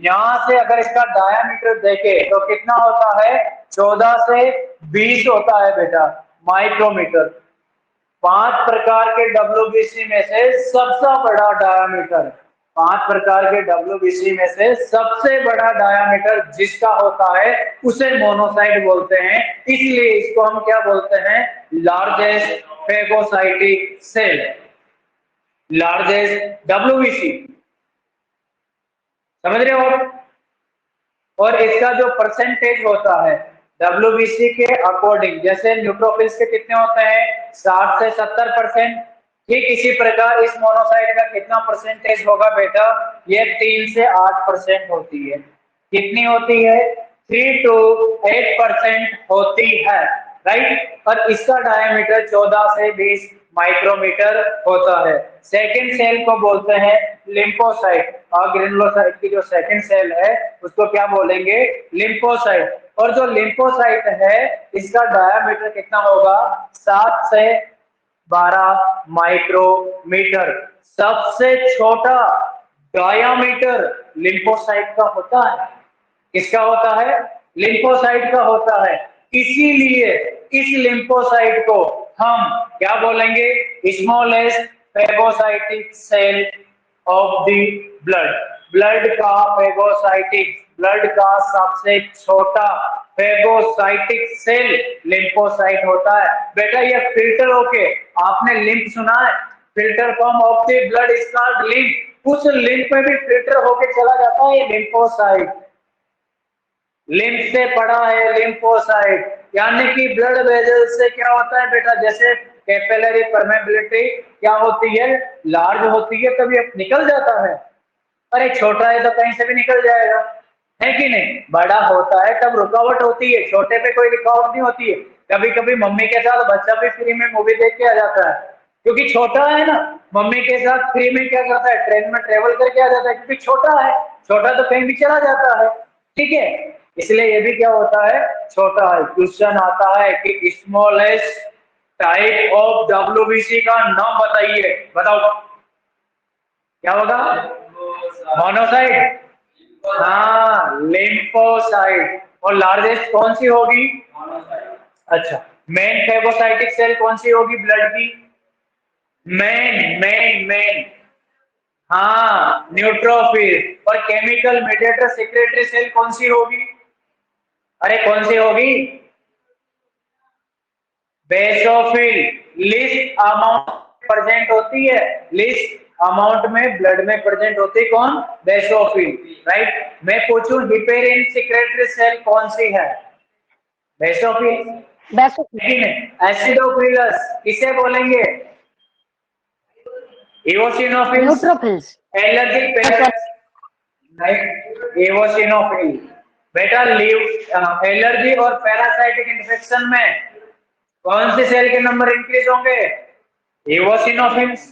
यहां से अगर इसका डायामीटर देखें तो कितना होता है, 14 से 20 होता है बेटा, माइक्रोमीटर। 5 प्रकार के डब्ल्यूबीसी में से सबसे बड़ा डायामीटर, 5 प्रकार के डब्ल्यूबीसी में से सबसे बड़ा डायामीटर जिसका होता है उसे मोनोसाइट बोलते हैं, इसलिए इसको हम क्या बोलते हैं, largest phagocytic cell, largest WBC. समझ रहे हो? और इसका जो परसेंटेज होता है डब्ल्यूबीसी के अकॉर्डिंग, जैसे न्यूट्रोफिल्स के कितने होते हैं, 60 से 70%, ठीक इसी प्रकार इस मोनोसाइट का कितना परसेंटेज होगा बेटा, ये 3 से 8% होती है। कितनी होती है, 3 to 8% होती है, राइट। और इसका डायमीटर 14 से 20 माइक्रोमीटर होता है। सेकेंड सेल को बोलते हैं लिम्फोसाइट, और ग्रेनुलोसाइट की जो सेकेंड सेल है उसको क्या बोलेंगे, लिम्फोसाइट। और जो लिम्फोसाइट है इसका डायमीटर कितना होगा, 7 से 12 माइक्रोमीटर। सबसे छोटा डायामीटर लिम्फोसाइट का होता है। किसका होता है? लिम्फोसाइट का होता है। इसीलिए इस लिम्फोसाइट को हम क्या बोलेंगे? Smallest phagocytic cell of the blood. Blood का फेगोसाइटिक, ब्लड का सबसे छोटा फेगोसाइटिक सेल लिम्फोसाइट होता है। बेटा ये फिल्टर होके, आपने लिम्फ सुना है? Filter form of the blood is called lymph. उस लिम्फ में भी फिल्टर होके चला जाता है लिम्फोसाइट। लिम्फ से पड़ा है लिम्फोसाइट, यानी कि ब्लड वेजल से क्या होता है बेटा? जैसे कैपिलरी परमेबिलिटी क्या होती है? लार्ज होती है तभी अब निकल जाता है। अरे छोटा है तो कहीं से भी निकल जाएगा, है कि नहीं? बड़ा होता है तब रुकावट होती है, छोटे पे कोई रुकावट नहीं होती है। कभी कभी मम्मी के साथ बच्चा भी फ्री में मूवी देख के आ जाता है, क्योंकि छोटा है ना। मम्मी के साथ फ्री में क्या करता है? ट्रेन में ट्रेवल करके आ जाता है, क्योंकि छोटा है। छोटा तो कहीं भी चला जाता है, ठीक है। इसलिए ये भी क्या होता है? छोटा है। क्वेश्चन आता है कि स्मॉलेस्ट टाइप ऑफ डब्ल्यूबीसी का नाम बताइए। बताओ क्या होगा? मोनोसाइट। हाँ, लिम्फोसाइट। और लार्जेस्ट कौन सी होगी? अच्छा, मेन फेगोसाइटिक सेल कौन सी होगी ब्लड की? मेन मेन मेन, हाँ, न्यूट्रोफिल। और केमिकल मीडिएटर सेक्रेटरी सेल कौन सी होगी? अरे कौन सी होगी? बेसोफिल। लिस्ट अमाउंट प्रेजेंट होती है, लिस्ट अमाउंट में ब्लड में प्रेजेंट होती है कौन? Basophil, right. मैं पूछूं हिपेरिन सेक्रेटरी सेल कौन सी है? बेसोफिल। बेसोफिल। एसिडोफिलस किसे बोलेंगे? इओसिनोफिल्स। न्यूट्रोफिल्स। एलर्जिक एवोसिनोफिल। बेटा एलर्जी और पैरासाइटिक इन्फेक्शन में कौन से सेल के नंबर इंक्रीज होंगे? एवोसिनोफिल्स,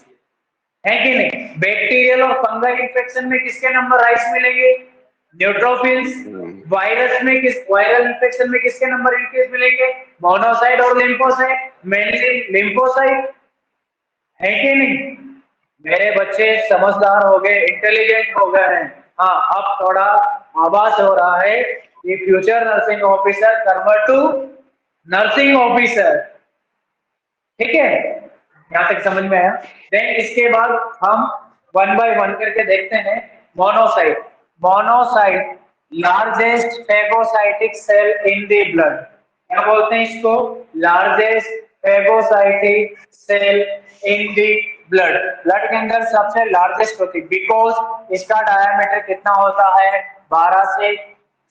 है कि नहीं? बैक्टीरियल और फंगल इन्फेक्शन में किसके नंबर राइज मिलेंगे? न्यूट्रोफिल्स। वायरल इन्फेक्शन में किसके नंबर इंक्रीज मिलेंगे? मोनोसाइट और लिम्फोसाइट, मेनली लिम्फोसाइट, है कि नहीं? मेरे बच्चे समझदार हो गए, इंटेलिजेंट हो गए हैं। हाँ, अब थोड़ा आभास हो रहा है कि future nursing officer convert to nursing officer, ठीक है। यहाँ तक समझ में आया? देन इसके बाद हम वन बाय वन करके देखते हैं। Monocyte. Monocyte largest phagocytic cell in the blood. क्या बोलते हैं इसको? Largest phagocytic cell in the blood. Blood के अंदर सबसे लार्जेस्ट होती है, बिकॉज इसका डायमीटर कितना होता है? 12 से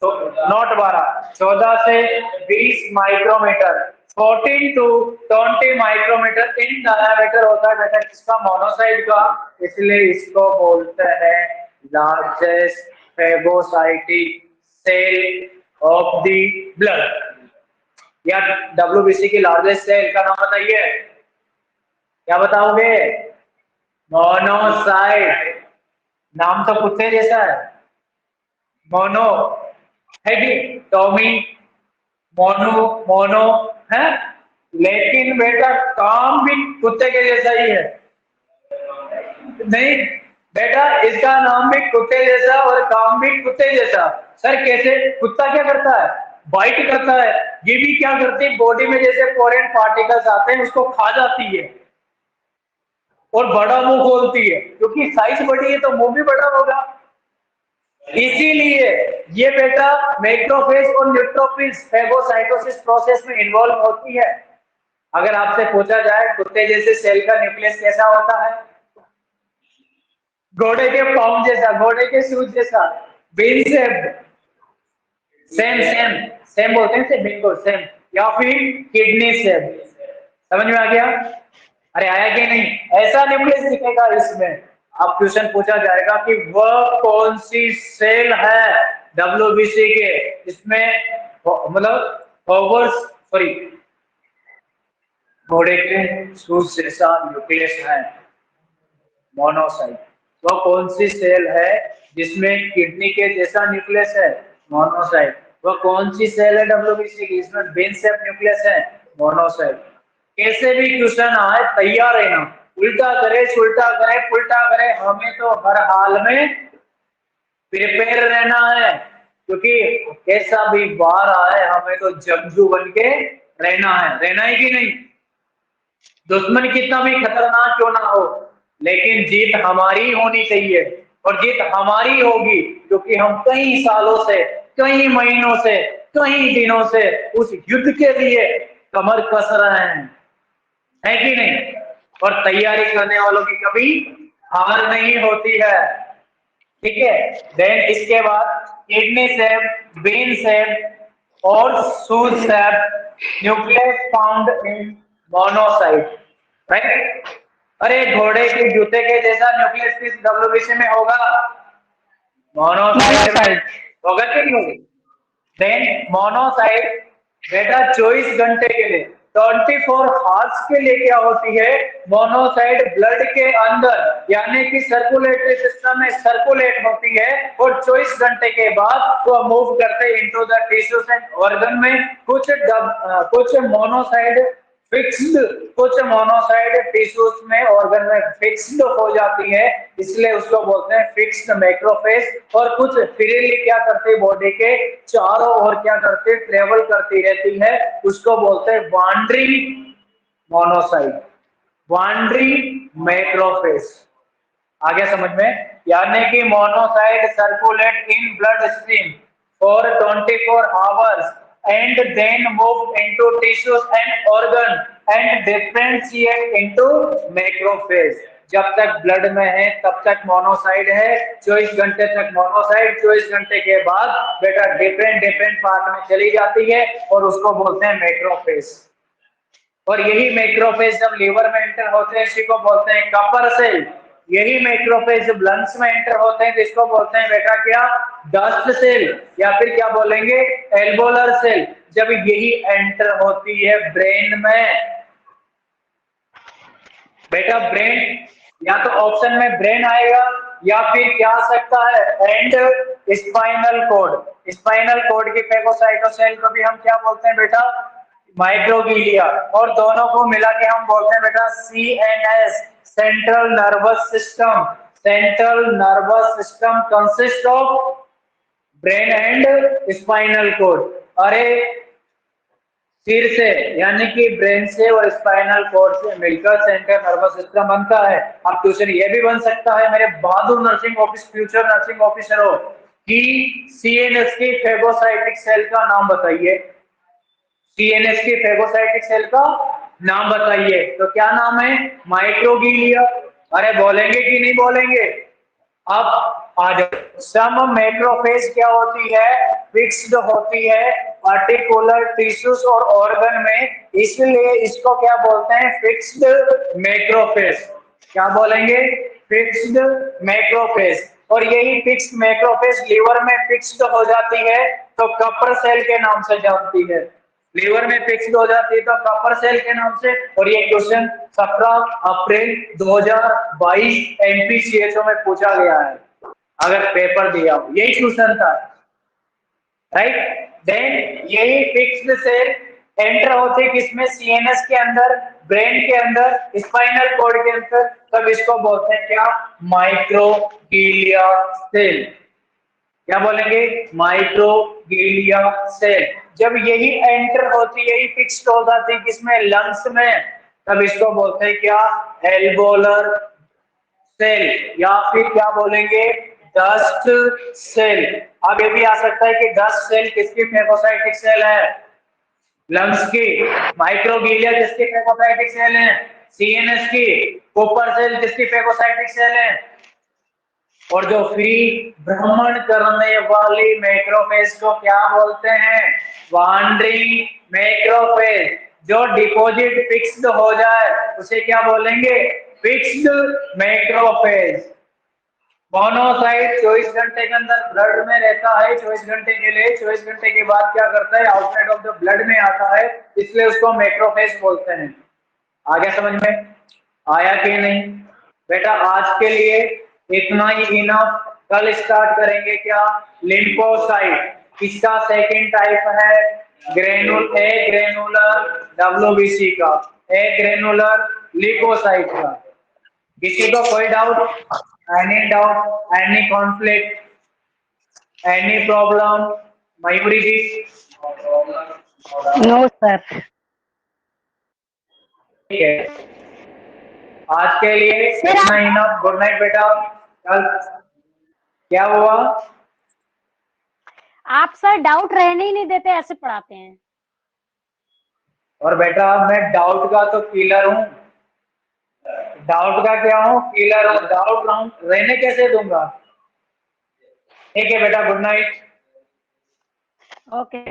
नॉट 12, 14 से 20 micrometre, 14 to 20 micrometre in diameter होता है बेटा किसका? मोनोसाइट का। इसलिए इसको बोलते हैं largest phagocytic cell of the blood. या डब्ल्यूबीसी की लार्जेस्ट सेल का नाम बताइए। क्या बताओगे? मोनोसाइट। नाम तो कुत्ते जैसा है, मोनो, है कि? टॉमी, मोनो, मोनो, है। लेकिन बेटा काम भी कुत्ते के जैसा ही है। नहीं बेटा, इसका नाम भी कुत्ते जैसा और काम भी कुत्ते जैसा। सर कैसे? कुत्ता क्या करता है? बाइट करता है। ये भी क्या करती है? बॉडी में जैसे फॉरेन पार्टिकल्स आते हैं उसको खा जाती है और बड़ा मुंह खोलती है, क्योंकि साइज बड़ी है तो मुंह भी बड़ा होगा। इसीलिए ये बेटा मैक्रोफेज और न्यूट्रोफिल्स फेगोसाइटोसिस प्रोसेस में इन्वॉल्व होती है। अगर आपसे पूछा जाए कुत्ते जैसे सेल का न्यूक्लियस कैसा होता है? घोड़े के पाँव जैसा, घोड़े के सूज जैसा, Ben shape. Same same same बोलते हैं से, बिल्कुल सेम। या फिर किडनी शेप। समझ में आ गया? अरे आया कि नहीं? ऐसा न्यूक्लियस दिखेगा इसमें। अब क्वेश्चन पूछा जाएगा कि वह कौन सी सेल है डब्ल्यूबीसी के इसमें, मतलब ओवर्स, सॉरी, घोड़े के सूज जैसा न्यूक्लियस है मोनोसाइट। वह कौन सी सेल है जिसमें किडनी के जैसा न्यूक्लियस है? मोनोसाइट। वह कौन सी सेल है डब्ल्यूबीसी की इसमें बेन शेप न्यूक्लियस है? मोनोसाइट। कैसे भी क्वेश्चन आए तैयार रहना, उल्टा करे सुल्टा करे पुल्टा करे, हमें तो हर हाल में प्रिपेयर रहना है, क्योंकि कैसा भी बार आए हमें तो जंगजू बन के रहना है कि नहीं। दुश्मन कितना भी खतरनाक क्यों ना हो, लेकिन जीत हमारी होनी चाहिए, और जीत हमारी होगी क्योंकि हम कई सालों से, कई महीनों से, कई दिनों से उस युद्ध के लिए कमर कस रहे हैं, है कि नहीं। और तैयारी करने वालों की कभी हार नहीं होती है, ठीक है। देन इसके बाद किडनी सेल, ब्रेन सेल और सूज cell, nucleus found in monocyte, right. अरे घोड़े के जूते के जैसा न्यूक्लियस किस डब्ल्यूबीसी में होगा, मोनोसाइट में मोनोसाइट। होगा कि नहीं होगी। देन मोनोसाइट बेटा 24 घंटे के लिए, 24 हार्स के लिए क्या होती है, मोनोसाइट ब्लड के अंदर यानी कि सर्कुलेटरी सिस्टम में सर्कुलेट होती है, और 24 घंटे के बाद वो मूव करते into the tissues and organ में। कुछ मोनोसाइट फिक्स्ड, कुछ मोनोसाइट टिश्यूज में ऑर्गन में फिक्स्ड हो जाती है, इसलिए उसको बोलते हैं फिक्स्ड मैक्रोफेज। और कुछ फ्रीली क्या करती है, बॉडी के चारों ओर क्या करती है, ट्रेवल करती रहती है, उसको बोलते हैं वांडरिंग मोनोसाइट, वांडरिंग मैक्रोफेज। आ गया समझ में, यानी कि monocyte circulate in blood stream for 24 hours and then move into tissues and organ and differentiate into macrophage। जब तक ब्लड में है तब तक मोनोसाइट है, 24 घंटे तक मोनोसाइट, 24 घंटे के बाद बेटा डिफरेंट डिफरेंट पार्ट में चली जाती है और उसको बोलते हैं मैक्रोफेज। और यही मैक्रोफेज जब लीवर में एंटर होते हैं इसी को बोलते हैं कपर सेल। यही मैक्रोफेज जब लंग्स में एंटर होते हैं तो इसको बोलते हैं बेटा क्या, डस्ट सेल, या फिर क्या बोलेंगे, एल्वोलर सेल। जब यही एंटर होती है ब्रेन में, बेटा ब्रेन, या तो ऑप्शन में ब्रेन आएगा या फिर क्या आ सकता है and spinal cord. Spinal cord की फेगोसाइटोसेल को भी हम क्या बोलते हैं बेटा, माइक्रोग्लिया। और दोनों को मिला के हम बोलते हैं बेटा CNS, central nervous system. Central nervous system consist of brain and spinal cord. अरे सिर से यानी कि ब्रेन से और स्पाइनल कोड से मिलकर सेंट्रल नर्वस सिस्टम बनता है। अब क्वेश्चन ये भी बन सकता है मेरे बहादुर nursing office future nursing officer हो कि सीएनएस की फेगोसाइटिक सेल का नाम बताइए, सीएनएस की फेगोसाइटिक सेल का नाम बताइए, तो क्या नाम है, माइक्रोग्लिया। अरे बोलेंगे कि नहीं बोलेंगे, अब आ जाओ। सम मैक्रोफेज क्या होती है, फिक्स्ड होती है पार्टिकुलर टिश्यूज और ऑर्गन में, इसलिए इसको क्या बोलते हैं, फिक्स्ड मैक्रोफेज। क्या बोलेंगे, फिक्स्ड मैक्रोफेज। और यही फिक्स्ड मैक्रोफेज लीवर में फिक्स्ड हो जाती है तो कपर सेल के नाम से जानती है, लीवर में फिक्स्ड हो जाती है तो कपर सेल के नाम से। और ये क्वेश्चन 17 अप्रैल 2022 एमपीसीएचओ में पूछा गया है, अगर पेपर दिया हो यही क्वेश्चन था, राइट। देन यही फिक्स्ड सेल एंटर होते किसमें, सीएनएस के अंदर, ब्रेन के अंदर, स्पाइनल कॉर्ड के अंदर, तब इसको बोलते हैं क्या, माइक्रोग्लिया सेल। क्या बोलेंगे, माइक्रोग्लिया सेल। जब यही एंटर होती, यही फिक्स्ड हो जाती किसमें, लंग्स में, तब इसको बोलते हैं क्या, एल्वोलर सेल, या फिर क्या बोलेंगे, डस्ट सेल। अब ये भी आ सकता है कि डस्ट सेल किसकी फेगोसाइटिक सेल है, लंग्स की। माइक्रोग्लिया किसकी फेगोसाइटिक सेल है, सीएनएस की। कूपर सेल किसकी फेगोसाइटिक सेल है। और जो फ्री भ्रमण करने वाली मैक्रोफेज को क्या बोलते हैं, वांडरिंग मैक्रोफेज। जो डिपॉजिट फिक्स्ड हो जाए उसे क्या बोलेंगे, फिक्स्ड मैक्रोफेज। मोनोसाइट 24 घंटे के अंदर ब्लड में रहता है 24 घंटे के लिए, 24 घंटे के बाद क्या करता है, आउटसाइड ऑफ द ब्लड में आता है, इसलिए उसको मैक्रोफेज बोलते हैं। आ गया समझ में, आया कि नहीं बेटा। आज के लिए इतना ही इनफ, कल स्टार्ट करेंगे क्या, लिम्फोसाइट। इसका सेकंड टाइप है ग्रेनुलर डब्ल्यूबीसी का, ए ग्रेनुलर ल्यूकोसाइट का। किसी को कोई doubt, any conflict, any problem? Mayuri ji? No sir. ठीक है, आज के लिए सर इतना आप इनफ। गुड नाइट बेटा। कल क्या हुआ? सर डाउट रहने ही नहीं देते, ऐसे पढ़ाते हैं। और बेटा मैं डाउट का तो किलर हूँ, डाउट का क्या हूँ? किलर हूँ। डाउट रहने कैसे दूंगा? ठीक है बेटा, गुड नाइट। ओके।